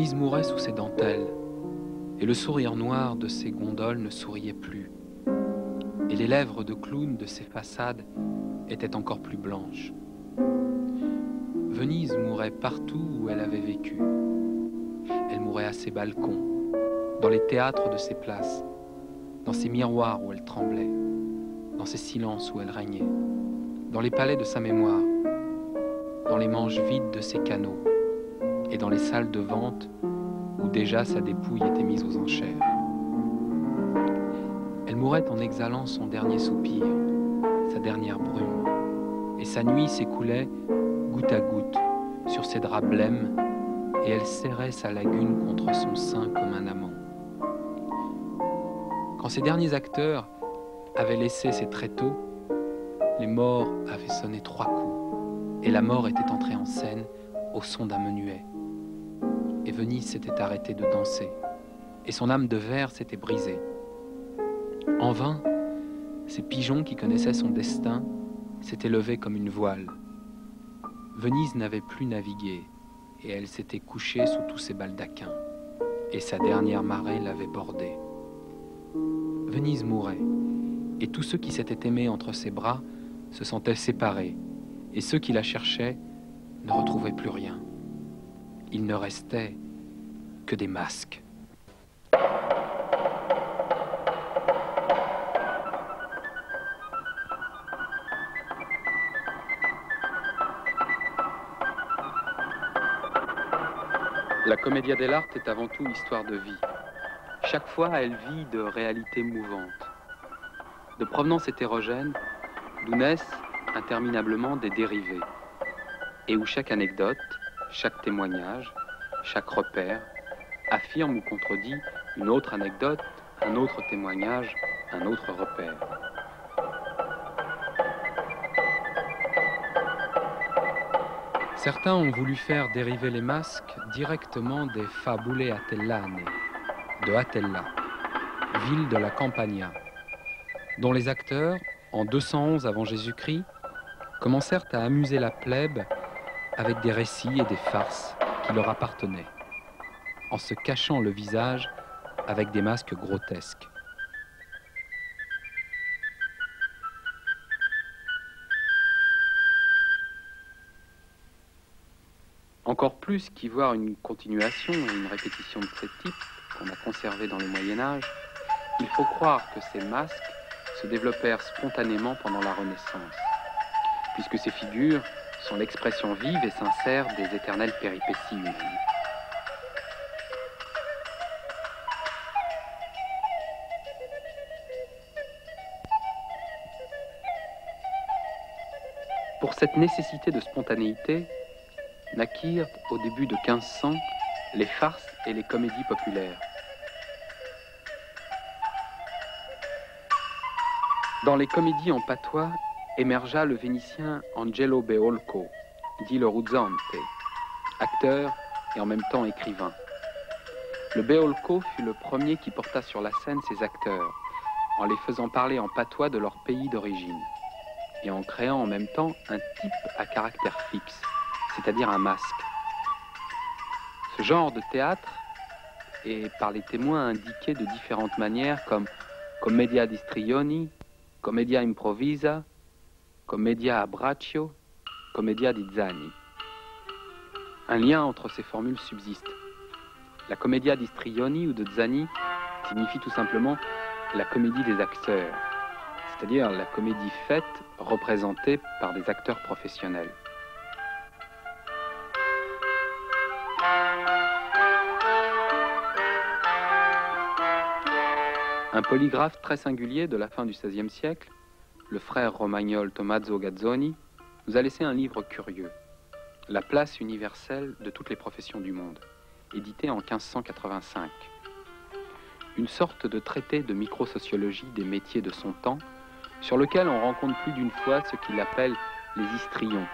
Venise mourait sous ses dentelles, et le sourire noir de ses gondoles ne souriait plus, et les lèvres de clown de ses façades étaient encore plus blanches. Venise mourait partout où elle avait vécu. Elle mourait à ses balcons, dans les théâtres de ses places, dans ses miroirs où elle tremblait, dans ses silences où elle régnait, dans les palais de sa mémoire, dans les manches vides de ses canaux, et dans les salles de vente où déjà sa dépouille était mise aux enchères. Elle mourait en exhalant son dernier soupir, sa dernière brume, et sa nuit s'écoulait goutte à goutte sur ses draps blêmes, et elle serrait sa lagune contre son sein comme un amant. Quand ces derniers acteurs avaient laissé ses tréteaux, les morts avaient sonné 3 coups, et la mort était entrée en scène au son d'un menuet. Et Venise s'était arrêtée de danser, et son âme de verre s'était brisée. En vain, ces pigeons qui connaissaient son destin s'étaient levés comme une voile. Venise n'avait plus navigué, et elle s'était couchée sous tous ses baldaquins, et sa dernière marée l'avait bordée. Venise mourait, et tous ceux qui s'étaient aimés entre ses bras se sentaient séparés, et ceux qui la cherchaient ne retrouvaient plus rien. Il ne restait que des masques. La commedia dell'arte est avant tout histoire de vie. Chaque fois, elle vit de réalités mouvantes, de provenance hétérogène, d'où naissent interminablement des dérivés, et où chaque anecdote, chaque témoignage, chaque repère affirme ou contredit une autre anecdote, un autre témoignage, un autre repère. Certains ont voulu faire dériver les masques directement des Fabulae Atellane, de Atella, ville de la Campania, dont les acteurs, en 211 avant Jésus-Christ, commencèrent à amuser la plèbe avec des récits et des farces qui leur appartenaient, en se cachant le visage avec des masques grotesques. Encore plus qu'y voir une continuation et une répétition de ces types qu'on a conservés dans le Moyen-Âge, il faut croire que ces masques se développèrent spontanément pendant la Renaissance, puisque ces figures sont l'expression vive et sincère des éternelles péripéties humaines. Pour cette nécessité de spontanéité, naquirent au début de 1500 les farces et les comédies populaires. Dans les comédies en patois émergea le Vénitien Angelo Beolco, dit le Ruzzante, acteur et en même temps écrivain. Le Beolco fut le premier qui porta sur la scène ses acteurs, en les faisant parler en patois de leur pays d'origine, et en créant en même temps un type à caractère fixe, c'est-à-dire un masque. Ce genre de théâtre est par les témoins indiqué de différentes manières comme commedia di strioni, commedia improvisa, commedia a braccio, commedia di Zani. Un lien entre ces formules subsiste. La commedia di strioni ou de Zani signifie tout simplement la comédie des acteurs, c'est-à-dire la comédie faite, représentée par des acteurs professionnels. Un polygraphe très singulier de la fin du XVIe siècle, le frère romagnol Tommaso Gazzoni, nous a laissé un livre curieux, La place universelle de toutes les professions du monde, édité en 1585. Une sorte de traité de microsociologie des métiers de son temps, sur lequel on rencontre plus d'une fois ce qu'il appelle les histrions,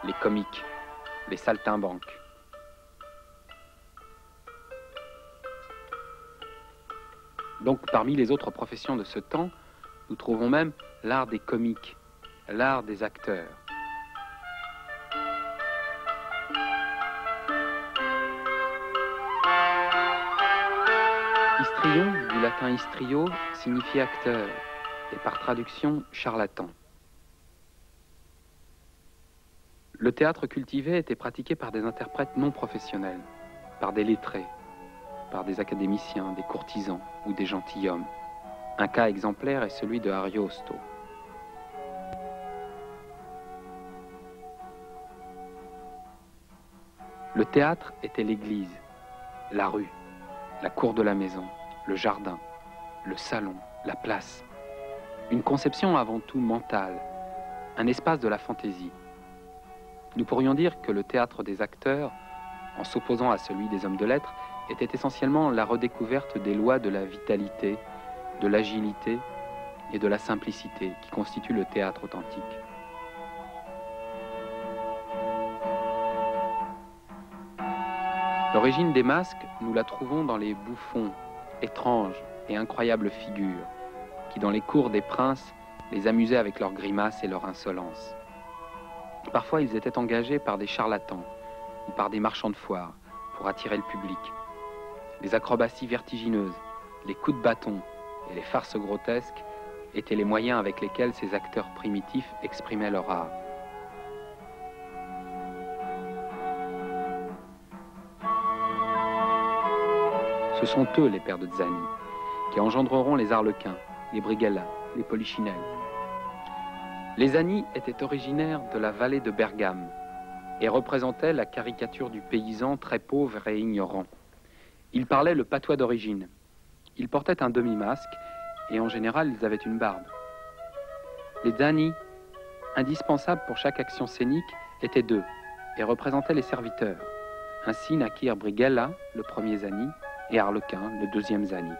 les comiques, les saltimbanques. Donc, parmi les autres professions de ce temps, nous trouvons même l'art des comiques, l'art des acteurs. Histrion, du latin histrio, signifie acteur, et par traduction, charlatan. Le théâtre cultivé était pratiqué par des interprètes non professionnels, par des lettrés, par des académiciens, des courtisans ou des gentilshommes. Un cas exemplaire est celui de Ariosto. Le théâtre était l'église, la rue, la cour de la maison, le jardin, le salon, la place. Une conception avant tout mentale, un espace de la fantaisie. Nous pourrions dire que le théâtre des acteurs, en s'opposant à celui des hommes de lettres, était essentiellement la redécouverte des lois de la vitalité, de l'agilité et de la simplicité qui constituent le théâtre authentique. L'origine des masques, nous la trouvons dans les bouffons, étranges et incroyables figures, qui dans les cours des princes les amusaient avec leurs grimaces et leur insolence. Parfois, ils étaient engagés par des charlatans ou par des marchands de foire pour attirer le public. Les acrobaties vertigineuses, les coups de bâton et les farces grotesques étaient les moyens avec lesquels ces acteurs primitifs exprimaient leur art. Ce sont eux, les pères de Zani, qui engendreront les Arlequins, les Brighella, les Polichinelles. Les Zani étaient originaires de la vallée de Bergame et représentaient la caricature du paysan très pauvre et ignorant. Ils parlaient le patois d'origine. Ils portaient un demi-masque et en général, ils avaient une barbe. Les Zani, indispensables pour chaque action scénique, étaient deux et représentaient les serviteurs. Ainsi naquirent Brighella, le premier Zani, et Arlequin, le deuxième Zani.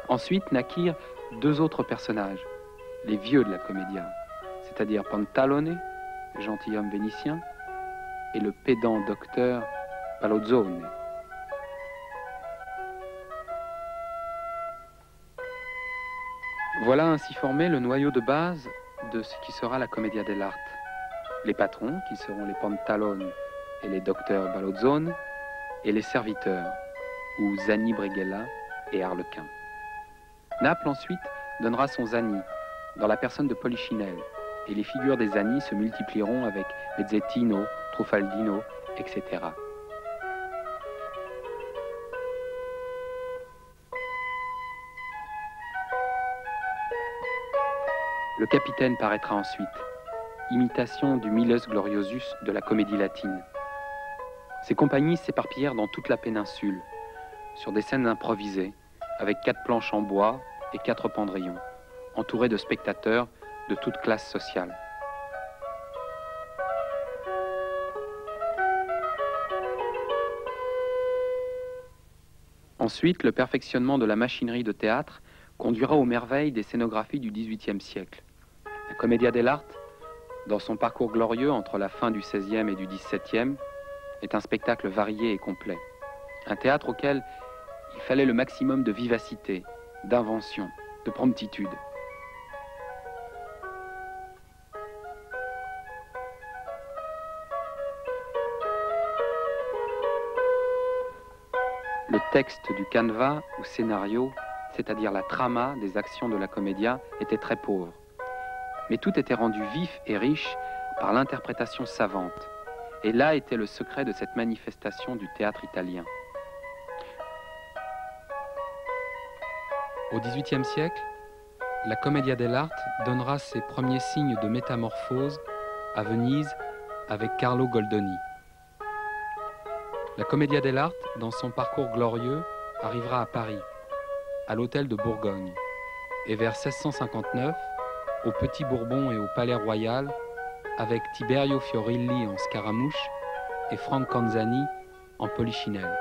Ensuite naquirent deux autres personnages, les vieux de la commedia, c'est-à-dire Pantalone, le gentilhomme vénitien, et le pédant docteur Palozzone. Voilà ainsi formé le noyau de base de ce qui sera la commedia dell'arte. Les patrons, qui seront les Pantalone et les docteurs Palozzone, et les serviteurs, ou Zani, Brighella et Arlequin. Naples ensuite donnera son Zani, dans la personne de Polichinelle, et les figures des Zani se multiplieront avec Bezzettino, Truffaldino, etc. Le capitaine paraîtra ensuite, imitation du Miles Gloriosus de la comédie latine. Ces compagnies s'éparpillèrent dans toute la péninsule, sur des scènes improvisées, avec 4 planches en bois et 4 pendrillons, entourés de spectateurs de toute classe sociale. Ensuite, le perfectionnement de la machinerie de théâtre conduira aux merveilles des scénographies du XVIIIe siècle. La Commedia dell'arte, dans son parcours glorieux entre la fin du XVIe et du XVIIe, est un spectacle varié et complet. Un théâtre auquel il fallait le maximum de vivacité, d'invention, de promptitude. Le texte du canevas ou scénario, c'est-à-dire la trama des actions de la commedia, était très pauvre. Mais tout était rendu vif et riche par l'interprétation savante. Et là était le secret de cette manifestation du théâtre italien. Au XVIIIe siècle, la Commedia dell'arte donnera ses premiers signes de métamorphose à Venise avec Carlo Goldoni. La Commedia dell'arte, dans son parcours glorieux, arrivera à Paris, à l'hôtel de Bourgogne, et vers 1659, au Petit Bourbon et au Palais Royal, avec Tiberio Fiorilli en Scaramouche et Frank Canzani en Polichinelle.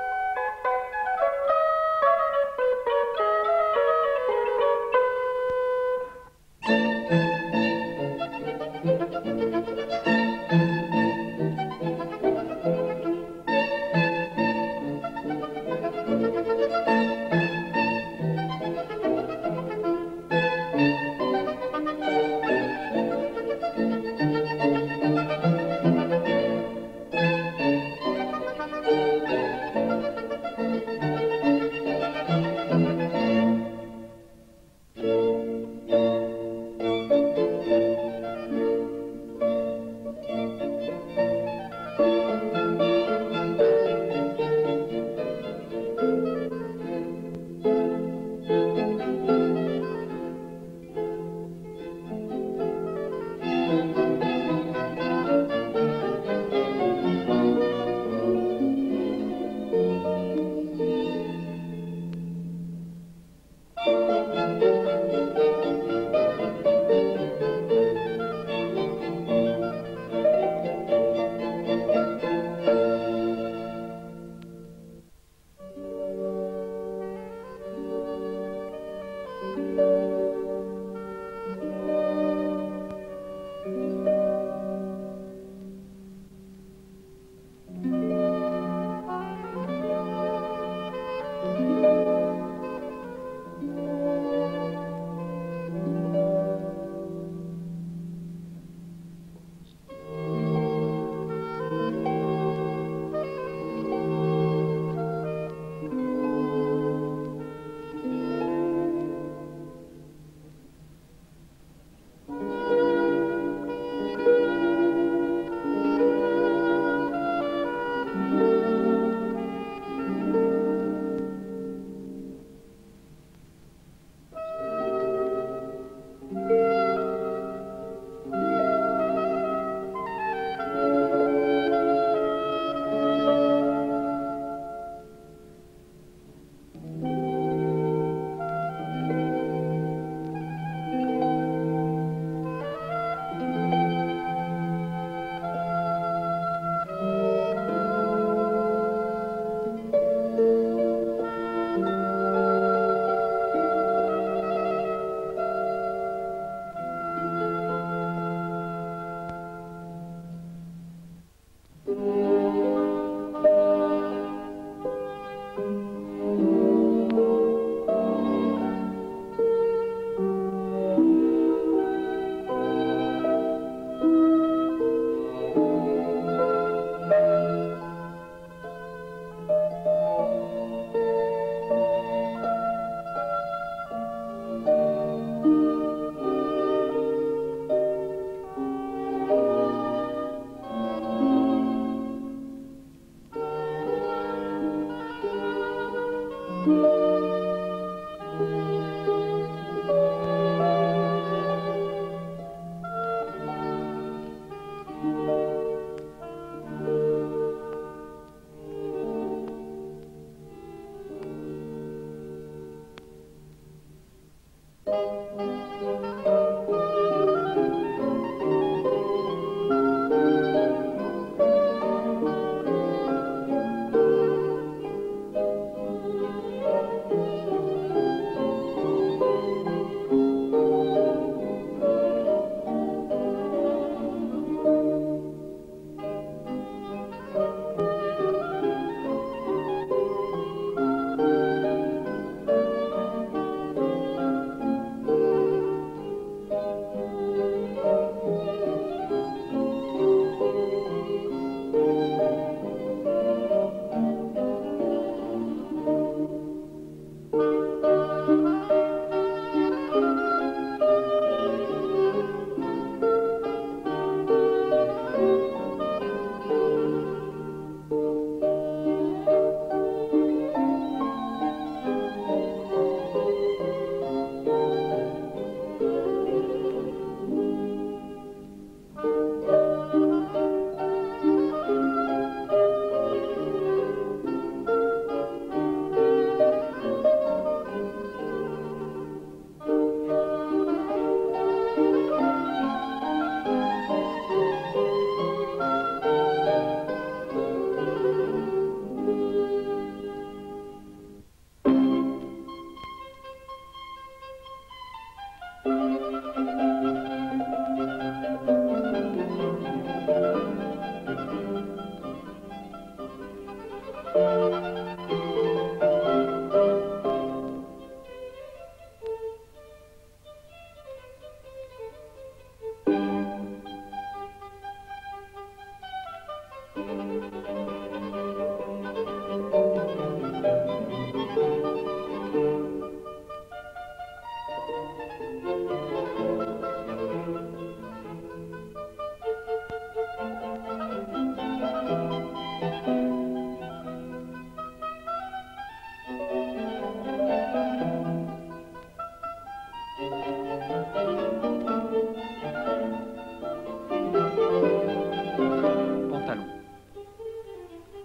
Pantalon.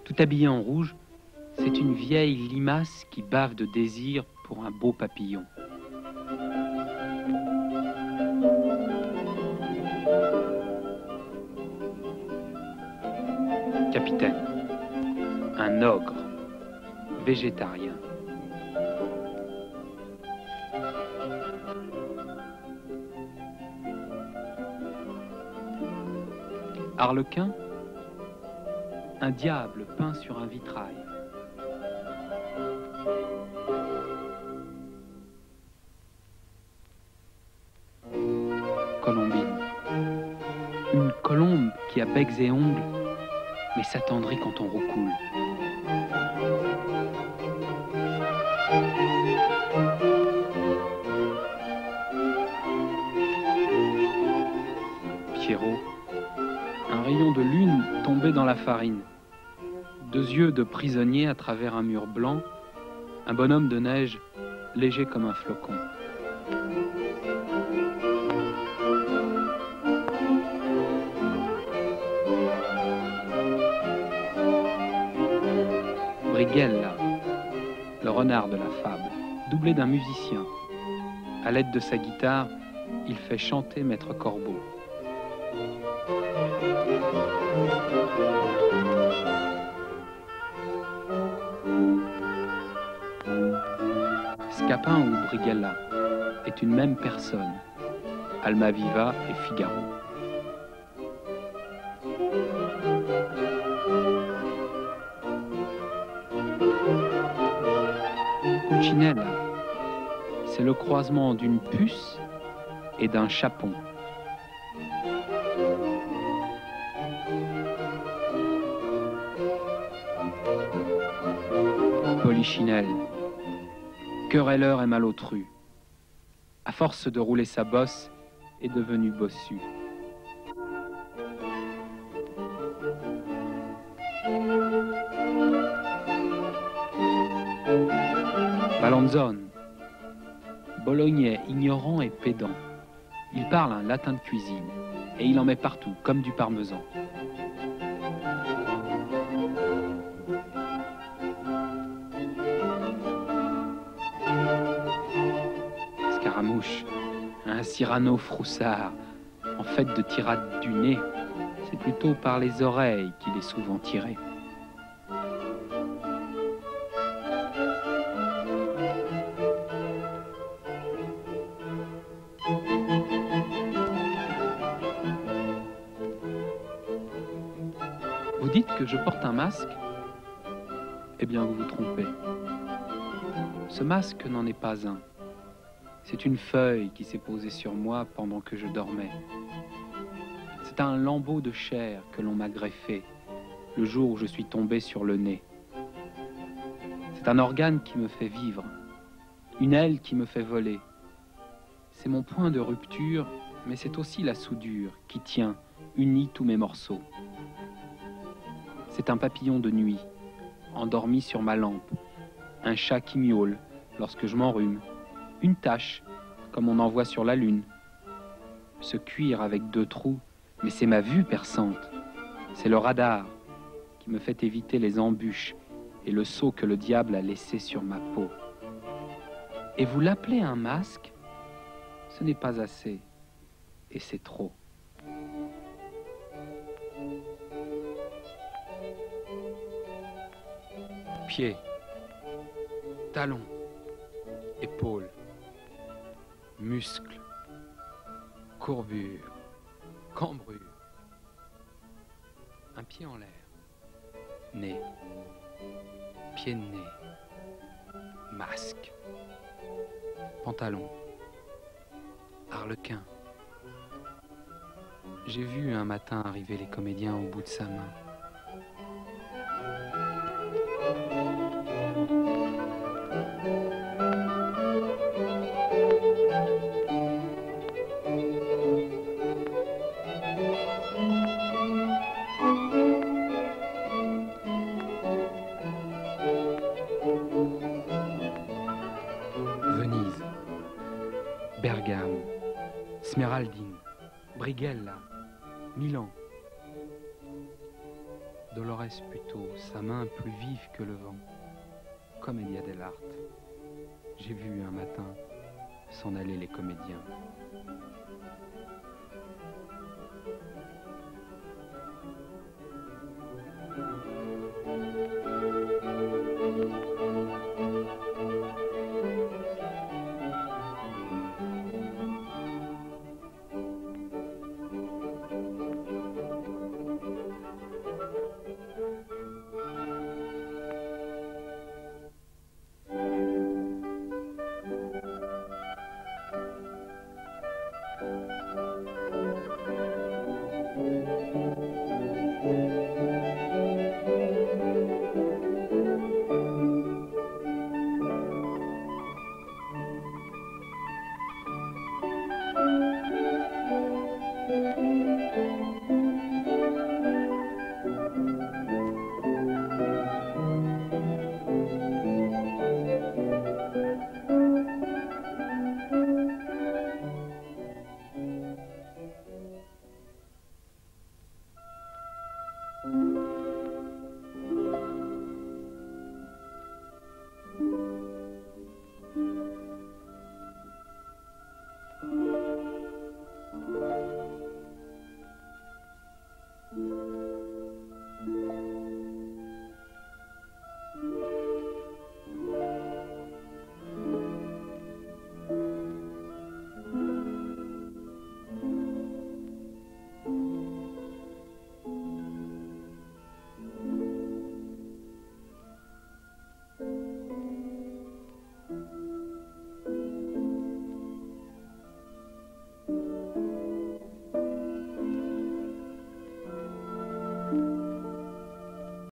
Tout habillée en rouge, c'est une vieille limace qui bave de désir pour un beau papillon. Capitaine. Un ogre. Végétarien. Arlequin. Un diable peint sur un vitrail. Colombine. Une colombe qui a becs et ongles, mais s'attendrit quand on roucoule. Pierrot. Un rayon de lune tombé dans la farine. Deux yeux de prisonnier à travers un mur blanc. Un bonhomme de neige léger comme un flocon. Brighella, le renard de la fable, doublé d'un musicien. À l'aide de sa guitare, il fait chanter Maître Corbeau. Scapin ou Brighella est une même personne, Almaviva et Figaro. Pulcinella, c'est le croisement d'une puce et d'un chapon. Polichinelle, querelleur et malotru, à force de rouler sa bosse, est devenu bossu. Balanzone, bolognais ignorant et pédant. Il parle un latin de cuisine et il en met partout, comme du parmesan. Scaramouche, un Cyrano froussard, en fait de tirade du nez, c'est plutôt par les oreilles qu'il est souvent tiré. Vous dites que je porte un masque? Eh bien, vous vous trompez. Ce masque n'en est pas un. C'est une feuille qui s'est posée sur moi pendant que je dormais. C'est un lambeau de chair que l'on m'a greffé le jour où je suis tombé sur le nez. C'est un organe qui me fait vivre, une aile qui me fait voler. C'est mon point de rupture, mais c'est aussi la soudure qui tient, unit tous mes morceaux. C'est un papillon de nuit, endormi sur ma lampe, un chat qui miaule lorsque je m'enrhume, une tache, comme on en voit sur la lune. Ce cuir avec 2 trous, mais c'est ma vue perçante. C'est le radar qui me fait éviter les embûches et le sceau que le diable a laissé sur ma peau. Et vous l'appelez un masque? Ce n'est pas assez, et c'est trop. Pieds, talons, épaules, muscles, courbure, cambrure. Un pied en l'air, nez, pied de nez, masque, pantalon, arlequin. J'ai vu un matin arriver les comédiens au bout de sa main. Bergame, Smeraldine, Brighella, Milan. Dolores Puto, sa main plus vive que le vent, Commedia dell'arte. J'ai vu un matin s'en aller les comédiens.